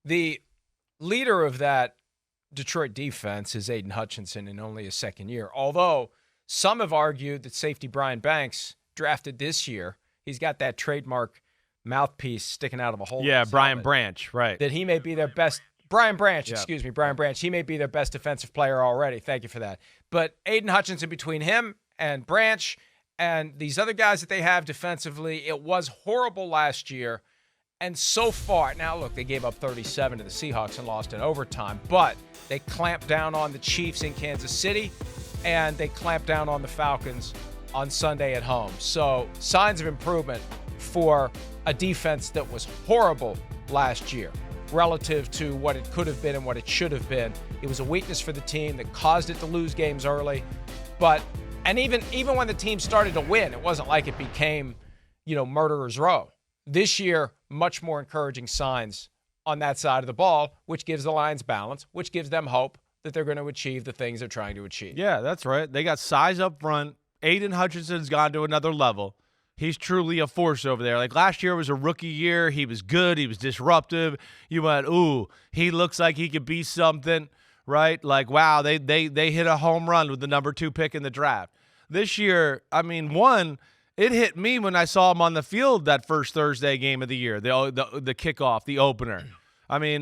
The leader of that Detroit defense is Aidan Hutchinson in only his second year, although some have argued that safety Brian Banks, drafted this year, he's got that trademark mouthpiece sticking out of a hole. Yeah, Brian Branch, right. That he may be their best – Brian Branch. He may be their best defensive player already. Thank you for that. But Aidan Hutchinson, between him and Branch and these other guys that they have defensively, it was horrible last year. And so far – now, look, they gave up 37 to the Seahawks and lost in overtime, but they clamped down on the Chiefs in Kansas City, and they clamped down on the Falcons on Sunday at home. So signs of improvement for a defense that was horrible last year relative to what it could have been and what it should have been. It was a weakness for the team that caused it to lose games early. And even when the team started to win, it wasn't like it became, murderer's row. This year, much more encouraging signs on that side of the ball, which gives the Lions balance, which gives them hope that they're going to achieve the things they're trying to achieve. Yeah, that's right. They got size up front. Aidan Hutchinson's gone to another level. He's truly a force over there. Like last year was a rookie year. He was good. He was disruptive. You went, ooh, he looks like he could be something, right? Like, wow, they hit a home run with the number 2 pick in the draft. This year, it hit me when I saw him on the field that first Thursday game of the year, the kickoff, the opener. We've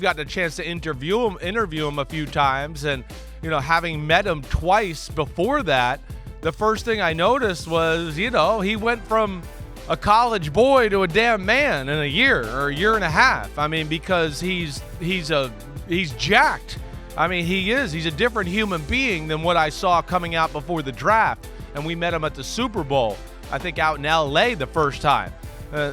gotten a chance to interview him a few times, and having met him twice before that, the first thing I noticed was, he went from a college boy to a damn man in a year or a year and a half. Because he's jacked. He's a different human being than what I saw coming out before the draft. And we met him at the Super Bowl, I think out in L.A. the first time.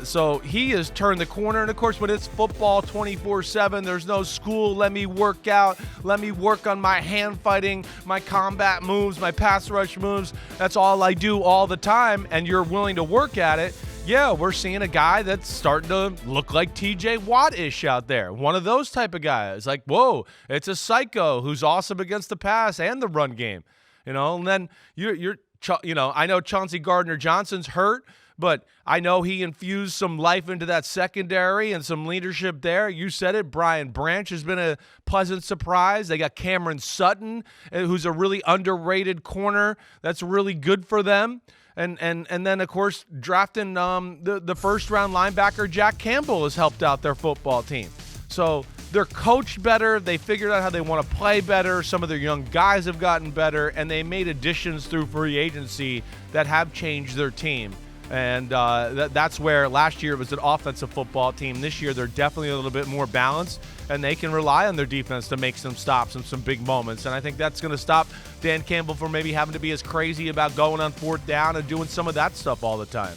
So he has turned the corner. And, of course, when it's football 24/7, there's no school. Let me work out. Let me work on my hand fighting, my combat moves, my pass rush moves. That's all I do all the time, and you're willing to work at it. Yeah, we're seeing a guy that's starting to look like T.J. Watt-ish out there. One of those type of guys. Like, whoa, it's a psycho who's awesome against the pass and the run game. And then I know Chauncey Gardner-Johnson's hurt, but I know he infused some life into that secondary and some leadership there. You said it. Brian Branch has been a pleasant surprise. They got Cameron Sutton, who's a really underrated corner. That's really good for them. And then, of course, drafting the first-round linebacker Jack Campbell has helped out their football team. So they're coached better. They figured out how they want to play better. Some of their young guys have gotten better, and they made additions through free agency that have changed their team. And that's where last year it was an offensive football team. This year they're definitely a little bit more balanced, and they can rely on their defense to make some stops and some big moments. And I think that's going to stop Dan Campbell from maybe having to be as crazy about going on 4th down and doing some of that stuff all the time.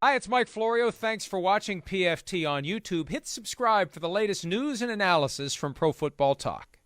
Hi, it's Mike Florio. Thanks for watching PFT on YouTube. Hit subscribe for the latest news and analysis from Pro Football Talk.